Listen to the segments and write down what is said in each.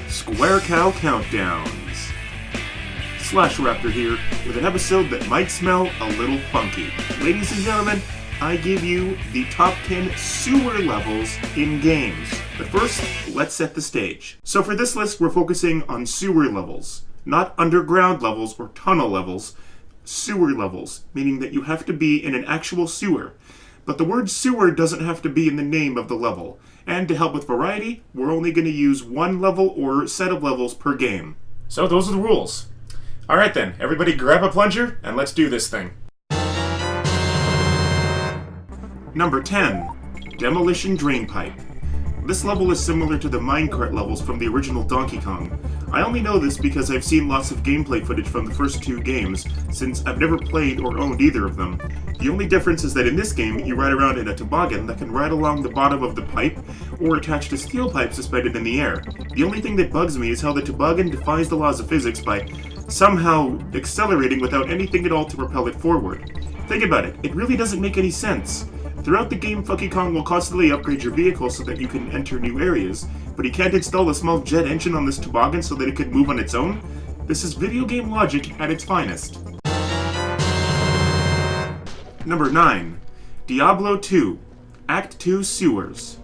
Square Cow Countdowns. Slash Raptor here with an episode that might smell a little funky. Ladies and gentlemen, I give you the top 10 sewer levels in games. But first, let's set the stage. So for this list, we're focusing on sewer levels. Not underground levels or tunnel levels. Sewer levels, meaning that you have to be in an actual sewer. But the word sewer doesn't have to be in the name of the level. And to help with variety, we're only going to use one level or set of levels per game. So those are the rules. Alright then, everybody grab a plunger and let's do this thing. Number 10. Demolition Drain Pipe. This level is similar to the minecart levels from the original Donkey Kong. I only know this because I've seen lots of gameplay footage from the first two games, since I've never played or owned either of them. The only difference is that in this game, you ride around in a toboggan that can ride along the bottom of the pipe, or attached to steel pipe suspended in the air. The only thing that bugs me is how the toboggan defies the laws of physics by somehow accelerating without anything at all to propel it forward. Think about it, it really doesn't make any sense. Throughout the game, Funky Kong will constantly upgrade your vehicle so that you can enter new areas, but he can't install a small jet engine on this toboggan so that it could move on its own? This is video game logic at its finest. Number 9. Diablo 2, Act 2 Sewers.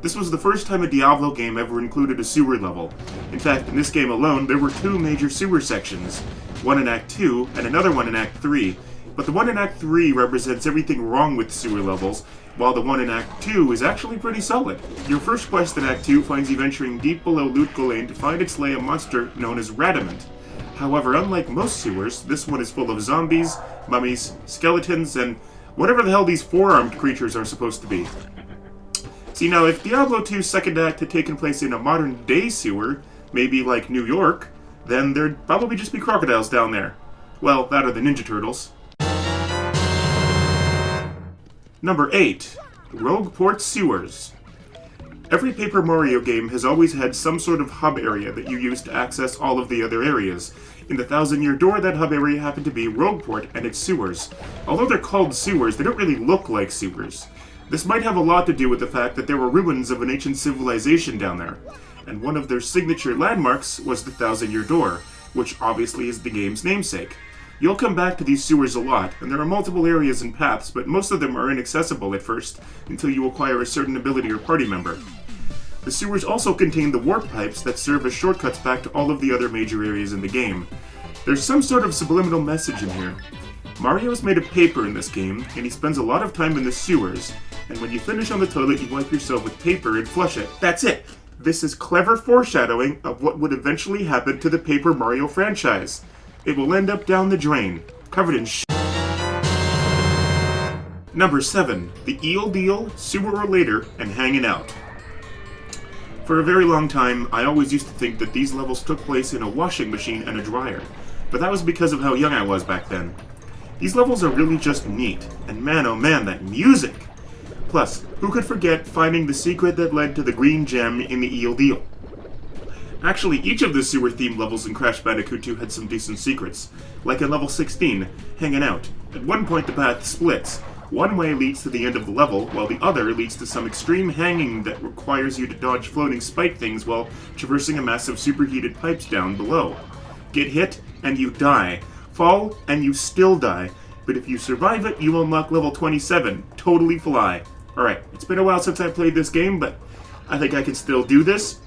This was the first time a Diablo game ever included a sewer level. In fact, in this game alone, there were two major sewer sections, one in Act 2 and another one in Act 3. But the one in Act 3 represents everything wrong with sewer levels, while the one in Act 2 is actually pretty solid. Your first quest in Act 2 finds you venturing deep below Gholein to find and slay a monster known as Radamant. However, unlike most sewers, this one is full of zombies, mummies, skeletons, and whatever the hell these four-armed creatures are supposed to be. See, now if Diablo 2's second act had taken place in a modern-day sewer, maybe like New York, then there'd probably just be crocodiles down there. Well, that or the Ninja Turtles. Number 8. Rogueport Sewers. Every Paper Mario game has always had some sort of hub area that you use to access all of the other areas. In the Thousand Year Door, that hub area happened to be Rogueport and its sewers. Although they're called sewers, they don't really look like sewers. This might have a lot to do with the fact that there were ruins of an ancient civilization down there, and one of their signature landmarks was the Thousand Year Door, which obviously is the game's namesake. You'll come back to these sewers a lot, and there are multiple areas and paths, but most of them are inaccessible at first, until you acquire a certain ability or party member. The sewers also contain the warp pipes that serve as shortcuts back to all of the other major areas in the game. There's some sort of subliminal message in here. Mario is made of paper in this game, and he spends a lot of time in the sewers, and when you finish on the toilet, you wipe yourself with paper and flush it. That's it! This is clever foreshadowing of what would eventually happen to the Paper Mario franchise. It will end up down the drain, covered in Number 7. The Eel Deal, Sewer Relator, and Hanging Out. For a very long time, I always used to think that these levels took place in a washing machine and a dryer, but that was because of how young I was back then. These levels are really just neat, and man oh man, that music! Plus, who could forget finding the secret that led to the green gem in the Eel Deal? Actually, each of the sewer-themed levels in Crash Bandicoot 2 had some decent secrets, like in level 16, Hanging Out. At one point the path splits. One way leads to the end of the level, while the other leads to some extreme hanging that requires you to dodge floating spike things while traversing a massive superheated pipes down below. Get hit, and you die. Fall, and you still die. But if you survive it, you unlock level 27. Totally fly. Alright, it's been a while since I played this game, but I think I can still do this.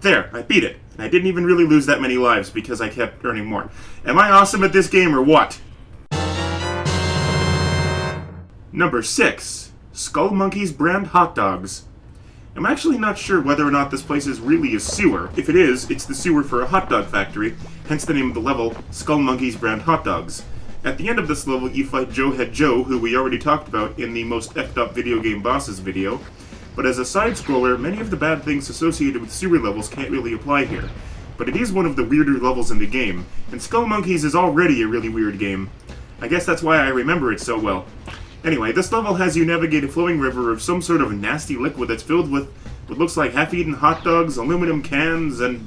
There, I beat it, and I didn't even really lose that many lives because I kept earning more. Am I awesome at this game or what? Number 6. Skull Monkey's Brand Hot Dogs. I'm actually not sure whether or not this place is really a sewer. If it is, it's the sewer for a hot dog factory, hence the name of the level, Skull Monkey's Brand Hot Dogs. At the end of this level, you fight Joe Head Joe, who we already talked about in the Most Effed Up Video Game Bosses video. But as a side-scroller, many of the bad things associated with sewer levels can't really apply here. But it is one of the weirder levels in the game, and Skull Monkeys is already a really weird game. I guess that's why I remember it so well. Anyway, this level has you navigate a flowing river of some sort of nasty liquid that's filled with what looks like half-eaten hot dogs, aluminum cans, and,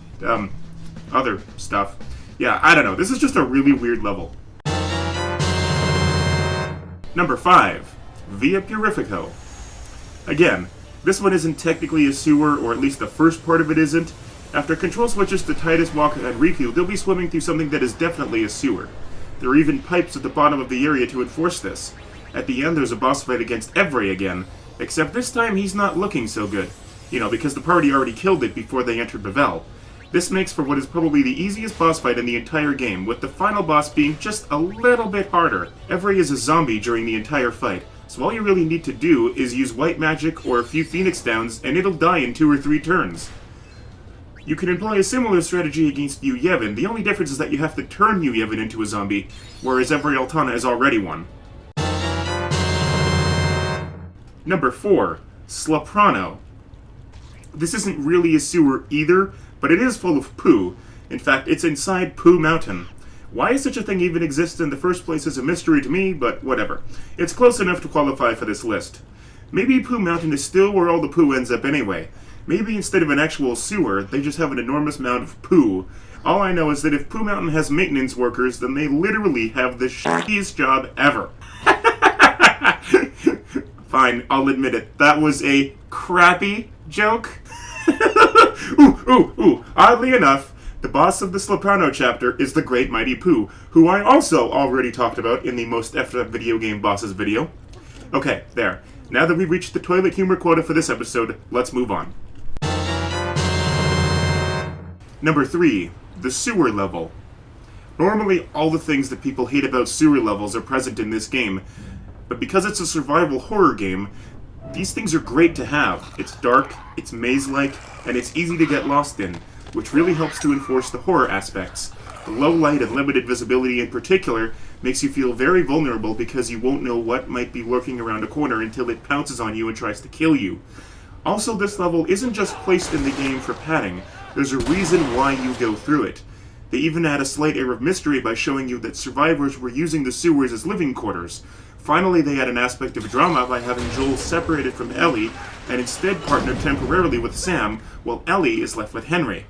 other stuff. Yeah, I don't know. This is just a really weird level. Number 5. Via Purifico. Again, this one isn't technically a sewer, or at least the first part of it isn't. After control switches to Titus, Walker, and Riku, they'll be swimming through something that is definitely a sewer. There are even pipes at the bottom of the area to enforce this. At the end, there's a boss fight against Evray again, except this time he's not looking so good. You know, because the party already killed it before they entered Bevelle. This makes for what is probably the easiest boss fight in the entire game, with the final boss being just a little bit harder. Evray is a zombie during the entire fight, so all you really need to do is use white magic or a few Phoenix Downs, and it'll die in 2 or 3 turns. You can employ a similar strategy against Yu Yevon. The only difference is that you have to turn Yu Yevon into a zombie, whereas Evray Altana is already one. Number 4. Slaprano. This isn't really a sewer either, but it is full of poo. In fact, it's inside Poo Mountain. Why such a thing even exists in the first place is a mystery to me, but whatever. It's close enough to qualify for this list. Maybe Poo Mountain is still where all the poo ends up anyway. Maybe instead of an actual sewer, they just have an enormous amount of poo. All I know is that if Poo Mountain has maintenance workers, then they literally have the shittiest job ever. Fine, I'll admit it. That was a crappy joke. Ooh. Oddly enough, the boss of the Slaprano chapter is the Great Mighty Poo, who I also already talked about in the Most Effed Up Video Game Bosses video. Okay, there. Now that we've reached the toilet humor quota for this episode, let's move on. Number 3. The Sewer Level. Normally, all the things that people hate about sewer levels are present in this game, but because it's a survival horror game, these things are great to have. It's dark, it's maze-like, and it's easy to get lost in, which really helps to enforce the horror aspects. The low light and limited visibility in particular makes you feel very vulnerable because you won't know what might be lurking around a corner until it pounces on you and tries to kill you. Also, this level isn't just placed in the game for padding. There's a reason why you go through it. They even add a slight air of mystery by showing you that survivors were using the sewers as living quarters. Finally, they add an aspect of drama by having Joel separated from Ellie and instead partnered temporarily with Sam, while Ellie is left with Henry.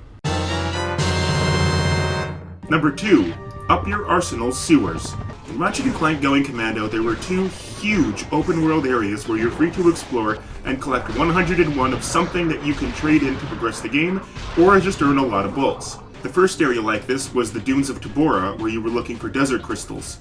Number 2. Up Your Arsenal's Sewers. In Ratchet & Clank Going Commando, there were 2 huge open-world areas where you're free to explore and collect 101 of something that you can trade in to progress the game, or just earn a lot of bolts. The first area like this was the Dunes of Tabora, where you were looking for desert crystals.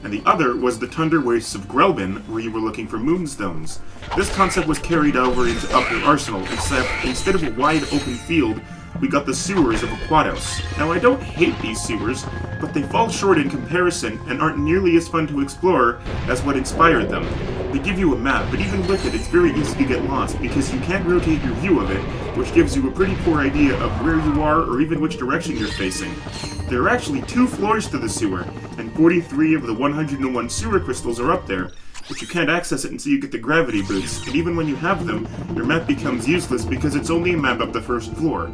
And the other was the Tundra Wastes of Grelbin, where you were looking for moonstones. This concept was carried over into Up Your Arsenal, except instead of a wide open field, we got the sewers of Aquatos. Now, I don't hate these sewers, but they fall short in comparison and aren't nearly as fun to explore as what inspired them. They give you a map, but even with it, it's very easy to get lost because you can't rotate your view of it, which gives you a pretty poor idea of where you are or even which direction you're facing. There are actually 2 floors to the sewer, and 43 of the 101 sewer crystals are up there, but you can't access it until you get the gravity boots, and even when you have them, your map becomes useless because it's only a map up the first floor.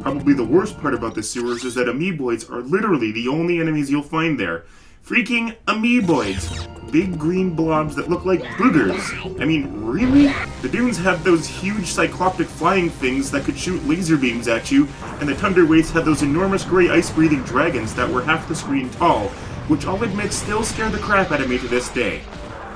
Probably the worst part about the sewers is that amoeboids are literally the only enemies you'll find there. Freaking amoeboids! Big green blobs that look like boogers. I mean, really? The dunes have those huge cycloptic flying things that could shoot laser beams at you, and the Tundra Wastes had those enormous gray ice-breathing dragons that were half the screen tall, which I'll admit still scare the crap out of me to this day.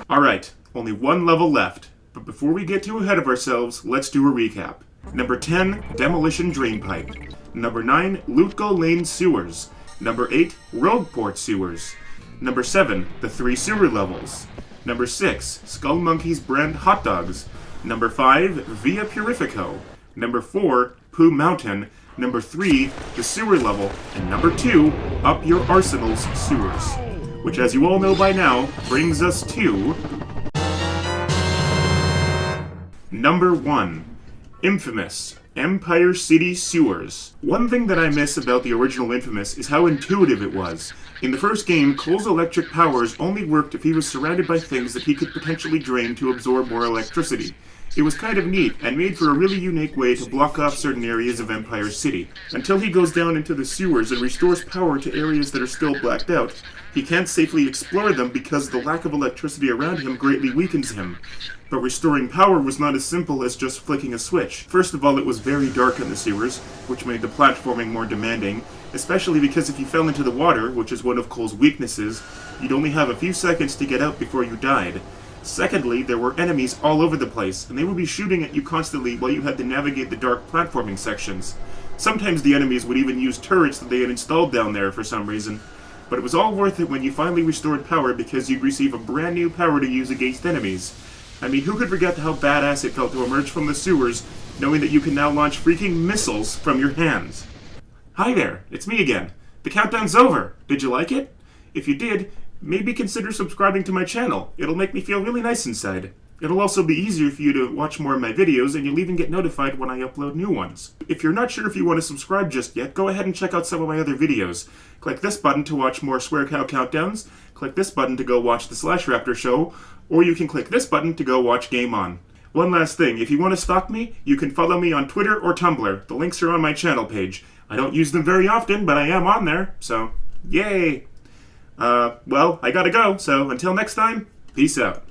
Alright, only 1 level left, but before we get too ahead of ourselves, let's do a recap. Number 10, Demolition Drainpipe. Number 9, Gholein Sewers. Number 8, Rogueport Sewers. Number 7, the 3 sewer levels. Number 6, Skull Monkey's brand hot dogs. Number 5, Via Purifico. Number 4, Poo Mountain. Number 3, the sewer level. And number 2, Up Your Arsenal's Sewers. Which, as you all know by now, brings us to... Number 1. Infamous. Empire City Sewers. One thing that I miss about the original Infamous is how intuitive it was. In the first game, Cole's electric powers only worked if he was surrounded by things that he could potentially drain to absorb more electricity. It was kind of neat, and made for a really unique way to block off certain areas of Empire City. Until he goes down into the sewers and restores power to areas that are still blacked out, He can't safely explore them because the lack of electricity around him greatly weakens him. But restoring power was not as simple as just flicking a switch. First of all, it was very dark in the sewers, which made the platforming more demanding, especially because if you fell into the water, which is one of Cole's weaknesses, you'd only have a few seconds to get out before you died. Secondly, there were enemies all over the place, and they would be shooting at you constantly while you had to navigate the dark platforming sections. Sometimes the enemies would even use turrets that they had installed down there for some reason. But it was all worth it when you finally restored power because you'd receive a brand new power to use against enemies. I mean, who could forget how badass it felt to emerge from the sewers, knowing that you can now launch freaking missiles from your hands? Hi there, it's me again. The countdown's over. Did you like it? If you did, maybe consider subscribing to my channel. It'll make me feel really nice inside. It'll also be easier for you to watch more of my videos, and you'll even get notified when I upload new ones. If you're not sure if you want to subscribe just yet, go ahead and check out some of my other videos. Click this button to watch more Swear Cow countdowns, click this button to go watch the Slash Raptor show, or you can click this button to go watch Game On. One last thing, if you want to stalk me, you can follow me on Twitter or Tumblr. The links are on my channel page. I don't use them very often, but I am on there, so yay! Well, I gotta go, so until next time, peace out.